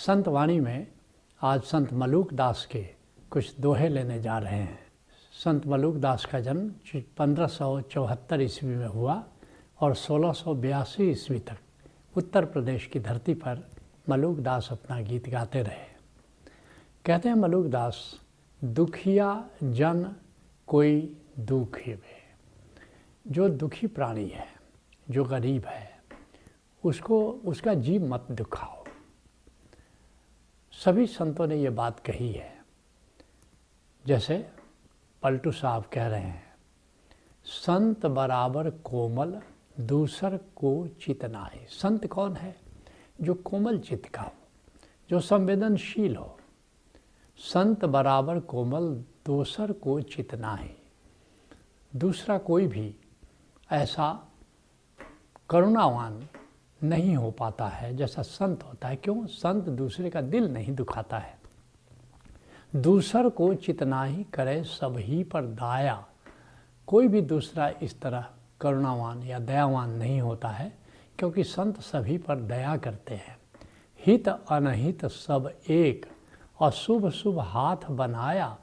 संत वाणी में आज संत मलूक दास के कुछ दोहे लेने जा रहे हैं। संत मलूक दास का जन्म 1574 ईस्वी में हुआ और 1682 ईस्वी तक उत्तर प्रदेश की धरती पर मलूक दास अपना गीत गाते रहे। कहते हैं मलूक दास, दुखिया जन कोई दुखी वे। जो दुखी प्राणी है, जो गरीब है, उसको उसका जीव मत दुखाओ। सभी संतों ने ये बात कही है। जैसे पलटू साहब कह रहे हैं, संत बराबर कोमल दूसर को चितना है। संत कौन है? जो कोमल चित्त का हो, जो संवेदनशील हो। संत बराबर कोमल दूसर को चितना है। दूसरा कोई भी ऐसा करुणावान नहीं हो पाता है जैसा संत होता है। क्यों? संत दूसरे का दिल नहीं दुखाता है। दूसर को चितना ही करे सब ही पर दाया। कोई भी दूसरा इस तरह करुणावान या दयावान नहीं होता है, क्योंकि संत सभी पर दया करते हैं। हित अनहित सब एक और शुभ शुभ हाथ बनाया।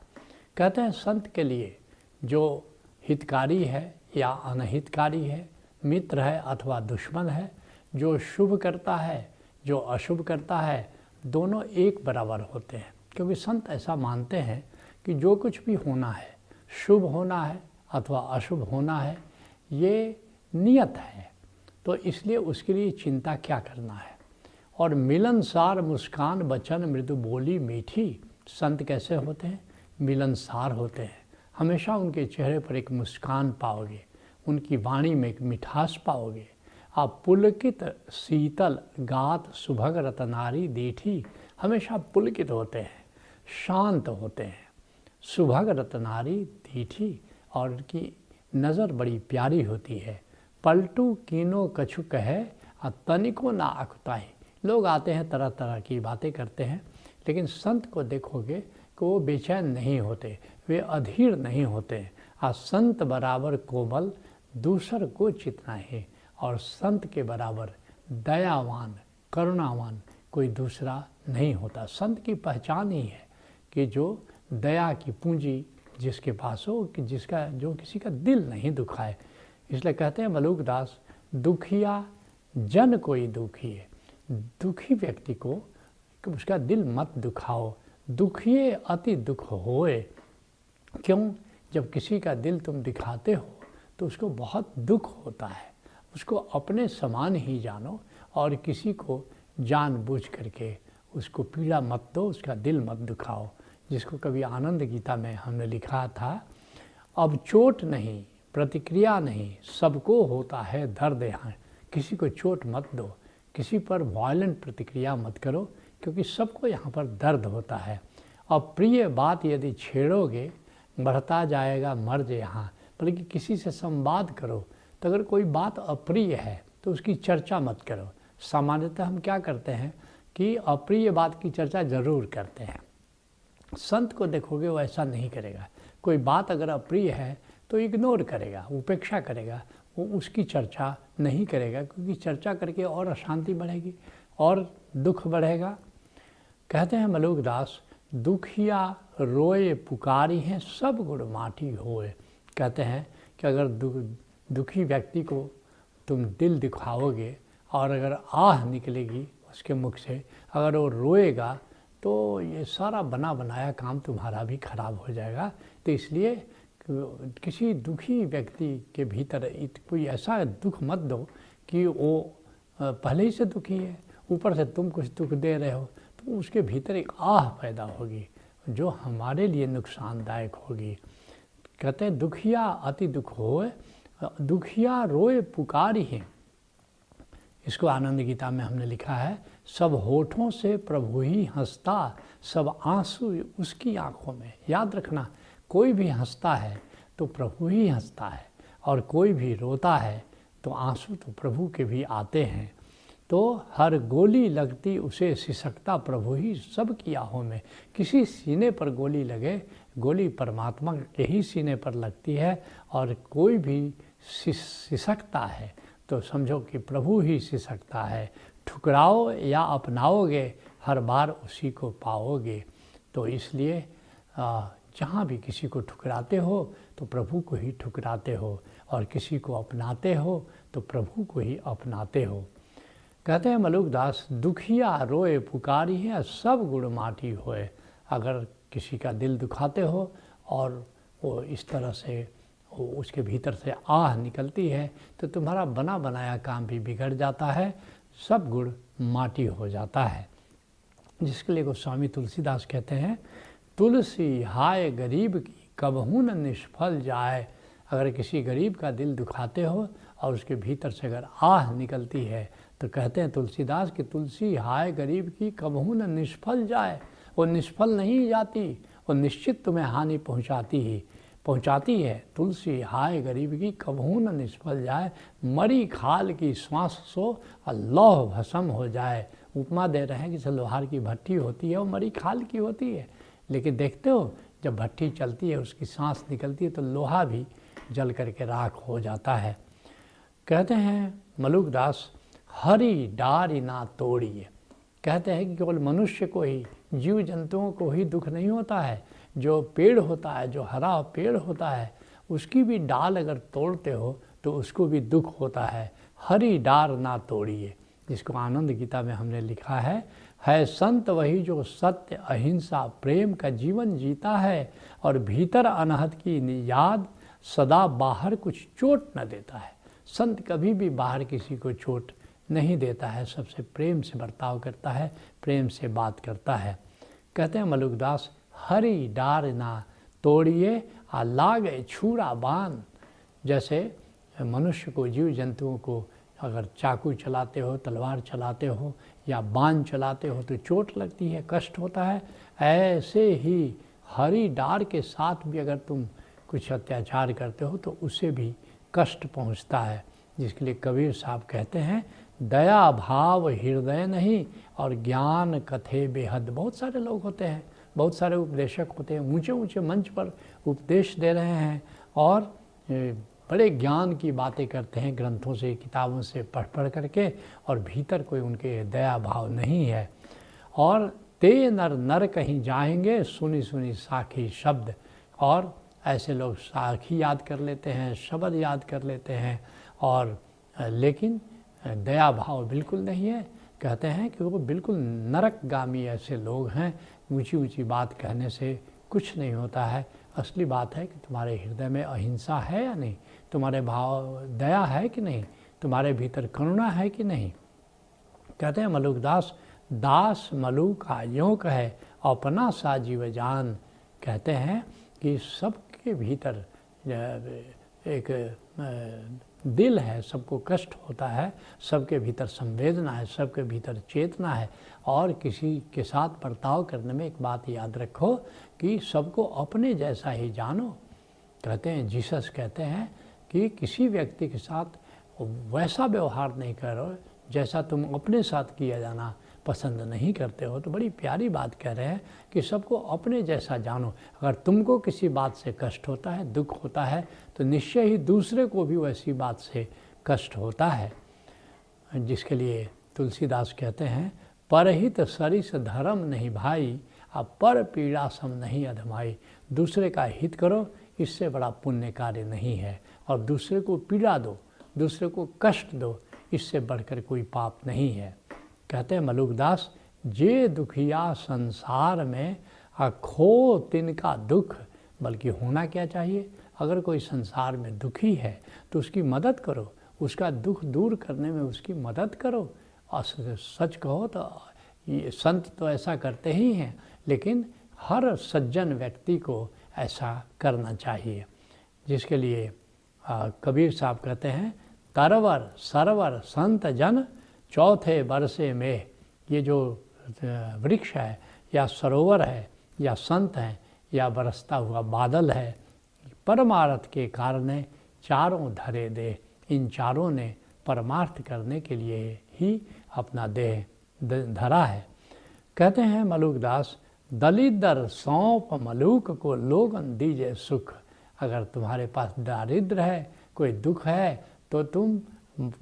कहते हैं संत के लिए जो हितकारी है या अनहितकारी है, मित्र है अथवा दुश्मन है, जो शुभ करता है, जो अशुभ करता है, दोनों एक बराबर होते हैं। क्योंकि संत ऐसा मानते हैं कि जो कुछ भी होना है, शुभ होना है अथवा अशुभ होना है, ये नियत है। तो इसलिए उसके लिए चिंता क्या करना है। और मिलनसार मुस्कान बचन मृदु बोली मीठी। संत कैसे होते हैं? मिलनसार होते हैं। हमेशा उनके चेहरे पर एक मुस्कान पाओगे, उनकी वाणी में एक मिठास पाओगे। आप पुलकित शीतल गात सुभग रतनारी दीठी। हमेशा पुलकित होते हैं, शांत होते हैं। सुभग रतनारी दीठी, और उनकी नज़र बड़ी प्यारी होती है। पलटू कीनो कछु कहे और तनिको ना अकुताई। लोग आते हैं, तरह तरह की बातें करते हैं, लेकिन संत को देखोगे कि वो बेचैन नहीं होते, वे अधीर नहीं होते। और संत बराबर कोमल दूसर को चितना है। और संत के बराबर दयावान करुणावान कोई दूसरा नहीं होता। संत की पहचान ही है कि जो दया की पूंजी जिसके पास हो, कि जिसका जो किसी का दिल नहीं दुखाए। इसलिए कहते हैं मलूक दास, दुखिया जन कोई दुखी है। दुखी व्यक्ति को उसका दिल मत दुखाओ। दुखिए अति दुख होए। क्यों? जब किसी का दिल तुम दिखाते हो तो उसको बहुत दुख होता है। उसको अपने समान ही जानो और किसी को जानबूझ करके उसको पीड़ा मत दो, उसका दिल मत दुखाओ। जिसको कभी आनंद गीता में हमने लिखा था, अब चोट नहीं प्रतिक्रिया नहीं सबको होता है दर्द यहाँ। किसी को चोट मत दो, किसी पर वायलेंट प्रतिक्रिया मत करो, क्योंकि सबको यहाँ पर दर्द होता है। अब प्रिय बात यदि छेड़ोगे बढ़ता जाएगा मर्ज यहाँ। बल्कि किसी से संवाद करो, तो अगर कोई बात अप्रिय है तो उसकी चर्चा मत करो। सामान्यतः हम क्या करते हैं कि अप्रिय बात की चर्चा ज़रूर करते हैं। संत को देखोगे वो ऐसा नहीं करेगा। कोई बात अगर अप्रिय है तो इग्नोर करेगा, उपेक्षा करेगा, वो उसकी चर्चा नहीं करेगा, क्योंकि चर्चा करके और अशांति बढ़ेगी और दुख बढ़ेगा। कहते हैं मलूक दास, दुखिया रोए पुकारी हैं सब गुण माटी होए। कहते हैं कि अगर दुखी व्यक्ति को तुम दिल दिखाओगे और अगर आह निकलेगी उसके मुख से, अगर वो रोएगा, तो ये सारा बना बनाया काम तुम्हारा भी खराब हो जाएगा। तो इसलिए किसी दुखी व्यक्ति के भीतर कोई ऐसा दुख मत दो कि वो पहले ही से दुखी है, ऊपर से तुम कुछ दुख दे रहे हो, तो उसके भीतर एक आह पैदा होगी जो हमारे लिए नुकसानदायक होगी। कहते हैं दुखिया अति दुख होए, दुखिया रोए पुकारी हैं। इसको आनंद गीता में हमने लिखा है, सब होठों से प्रभु ही हंसता, सब आंसू उसकी आंखों में। याद रखना, कोई भी हंसता है तो प्रभु ही हंसता है, और कोई भी रोता है तो आंसू तो प्रभु के भी आते हैं। तो हर गोली लगती उसे सिसकता प्रभु ही सबकी आहों में। किसी सीने पर गोली लगे, गोली परमात्मा के ही सीने पर लगती है, और कोई भी सिसकता है तो समझो कि प्रभु ही सिसकता है। ठुकराओ या अपनाओगे, हर बार उसी को पाओगे। तो इसलिए जहाँ भी किसी को ठुकराते हो तो प्रभु को ही ठुकराते हो, और किसी को अपनाते हो तो प्रभु को ही अपनाते हो। कहते हैं मलुकदास, दुखिया रोए पुकारी है सब गुण माटी होए। अगर किसी का दिल दुखाते हो और वो इस तरह से उसके भीतर से आह निकलती है तो तुम्हारा बना बनाया काम भी बिगड़ जाता है, सब गुण माटी हो जाता है। जिसके लिए गोस्वामी तुलसीदास कहते हैं, तुलसी हाय गरीब की कबहू न निष्फल जाए। अगर किसी गरीब का दिल दुखाते हो और उसके भीतर से अगर आह निकलती है तो कहते हैं तुलसीदास कि तुलसी हाय गरीब की कबहू न निष्फल जाए। वो निष्फल नहीं जाती, वो निश्चित तुम्हें हानि पहुंचाती है। तुलसी हाय गरीब की कबहू न निष्फल जाए, मरी खाल की श्वास सो और लौह भस्म हो जाए। उपमा दे रहे हैं कि लोहार की भट्टी होती है, वो मरी खाल की होती है, लेकिन देखते हो जब भट्टी चलती है उसकी सांस निकलती है तो लोहा भी जल करके राख हो जाता है। कहते हैं मलुकदास, हरि डारी ना तोड़िए। कहते हैं कि केवल मनुष्य को ही, जीव जंतुओं को ही दुख नहीं होता है, जो पेड़ होता है, जो हरा पेड़ होता है, उसकी भी डाल अगर तोड़ते हो तो उसको भी दुख होता है। हरि डार ना तोड़िए, जिसको आनंद गीता में हमने लिखा है संत वही जो सत्य अहिंसा प्रेम का जीवन जीता है और भीतर अनहद की याद सदा बाहर कुछ चोट न देता है। संत कभी भी बाहर किसी को चोट नहीं देता है, सबसे प्रेम से बर्ताव करता है, प्रेम से बात करता है। कहते हैं मलुकदास, हरि डार ना तोड़िए आ लागे छुरा बान। जैसे मनुष्य को, जीव जंतुओं को अगर चाकू चलाते हो, तलवार चलाते हो या बाण चलाते हो तो चोट लगती है, कष्ट होता है, ऐसे ही हरि डार के साथ भी अगर तुम कुछ अत्याचार करते हो तो उससे भी कष्ट पहुंचता है। जिसके लिए कबीर साहब कहते हैं, दया भाव हृदय नहीं और ज्ञान कथे बेहद। बहुत सारे लोग होते हैं, बहुत सारे उपदेशक होते हैं, ऊंचे ऊंचे मंच पर उपदेश दे रहे हैं और बड़े ज्ञान की बातें करते हैं, ग्रंथों से किताबों से पढ़ करके, और भीतर कोई उनके दया भाव नहीं है। और ते नर नर कहीं जाएंगे सुनी सुनी साखी शब्द। और ऐसे लोग साखी याद कर लेते हैं, शब्द याद कर लेते हैं, और लेकिन दया भाव बिल्कुल नहीं है। कहते हैं कि वो बिल्कुल नरकगामी ऐसे लोग हैं। ऊंची ऊंची बात कहने से कुछ नहीं होता है। असली बात है कि तुम्हारे हृदय में अहिंसा है या नहीं, तुम्हारे भाव दया है कि नहीं, तुम्हारे भीतर करुणा है कि नहीं। कहते हैं मलुकदास, दास मलुक आयों कहे अपना सा जीव जान। कहते हैं कि सबके भीतर एक दिल है, सबको कष्ट होता है, सबके भीतर संवेदना है, सबके भीतर चेतना है। और किसी के साथ बर्ताव करने में एक बात याद रखो कि सबको अपने जैसा ही जानो। कहते हैं, जीसस कहते हैं कि किसी व्यक्ति के साथ वैसा व्यवहार नहीं करो जैसा तुम अपने साथ किया जाना पसंद नहीं करते हो। तो बड़ी प्यारी बात कह रहे हैं कि सबको अपने जैसा जानो। अगर तुमको किसी बात से कष्ट होता है, दुख होता है, तो निश्चय ही दूसरे को भी वैसी बात से कष्ट होता है। जिसके लिए तुलसीदास कहते हैं, परहित सरिस धर्म नहीं भाई, अब पर पीड़ा सम नहीं अधमाई। दूसरे का हित करो, इससे बड़ा पुण्य कार्य नहीं है। और दूसरे को पीड़ा दो, दूसरे को कष्ट दो, इससे बढ़कर कोई पाप नहीं है। कहते हैं मलुकदास, जे दुखिया संसार में अखो तिनका दुख। बल्कि होना क्या चाहिए, अगर कोई संसार में दुखी है तो उसकी मदद करो, उसका दुख दूर करने में उसकी मदद करो। और सच कहो तो ये संत तो ऐसा करते ही हैं, लेकिन हर सज्जन व्यक्ति को ऐसा करना चाहिए। जिसके लिए कबीर साहब कहते हैं, तरवर सरवर संत जन चौथे बरसे में। ये जो वृक्ष है या सरोवर है या संत हैं या बरसता हुआ बादल है, परमार्थ के कारण चारों धरे दे। इन चारों ने परमार्थ करने के लिए ही अपना देह धरा है। कहते हैं मलुकदास, दलिदर सौंप मलुक को लोगन दीजिए सुख। अगर तुम्हारे पास दारिद्र है, कोई दुख है, तो तुम,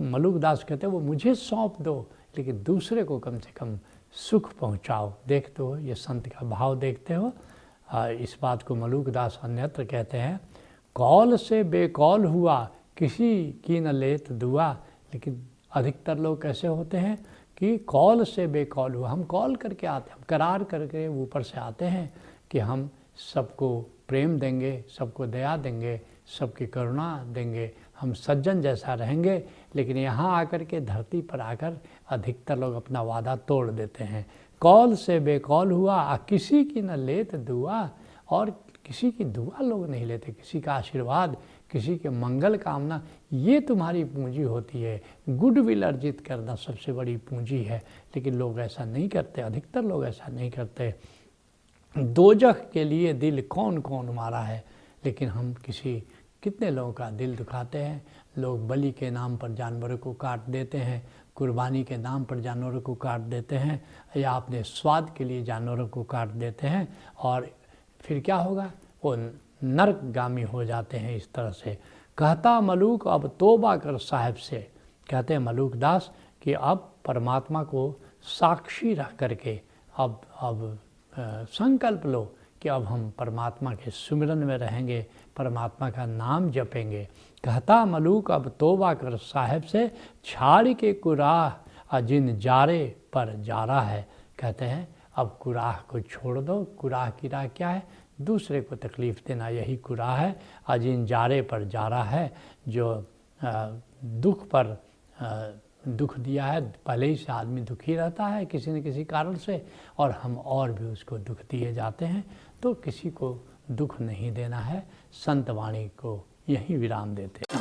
मलुकदास कहते हैं, वो मुझे सौंप दो, लेकिन दूसरे को कम से कम सुख पहुँचाओ। देखते हो ये संत का भाव देखते हो। इस बात को मलूकदास अन्यत्र कहते हैं, कौल से बेकौल हुआ किसी की न लेत दुआ। लेकिन अधिकतर लोग कैसे होते हैं कि कौल से बेकौल हुआ, हम कॉल करके आते हैं, हम करार करके ऊपर से आते हैं कि हम सबको प्रेम देंगे, सबको दया देंगे, सबकी करुणा देंगे, हम सज्जन जैसा रहेंगे। लेकिन यहाँ आकर के धरती पर आकर अधिकतर लोग अपना वादा तोड़ देते हैं। कौल से बेकौल हुआ किसी की न लेत दुआ, और किसी की दुआ लोग नहीं लेते, किसी का आशीर्वाद, किसी के मंगल कामना, ये तुम्हारी पूंजी होती है। गुडविल अर्जित करना सबसे बड़ी पूंजी है। लेकिन लोग ऐसा नहीं करते, अधिकतर लोग ऐसा नहीं करते। दोजख के लिए दिल कौन कौन मारा है, लेकिन हम कितने लोगों का दिल दुखाते हैं। लोग बलि के नाम पर जानवरों को काट देते हैं, कुर्बानी के नाम पर जानवरों को काट देते हैं, या अपने स्वाद के लिए जानवरों को काट देते हैं, और फिर क्या होगा, वो नरकगामी हो जाते हैं इस तरह से। कहता मलूक अब तोबा कर साहिब से, कहते हैं मलूकदास कि अब परमात्मा को साक्षी रख करके अब संकल्प लो कि अब हम परमात्मा के सुमिरन में रहेंगे, परमात्मा का नाम जपेंगे। कहता मलूक अब तोबा कर साहिब से, छाड़ के कुराह जिन जारे पर जा रहा है। कहते हैं अब कुराह को छोड़ दो। कुराह की राह क्या है, दूसरे को तकलीफ़ देना, यही कुराह है। अजिन जारे पर जा रहा है, जो दुख पर दुख दिया है, पहले ही से आदमी दुखी रहता है किसी न किसी कारण से, और हम और भी उसको दुख दिए जाते हैं। तो किसी को दुख नहीं देना है। संत वाणी को यही विराम देते हैं।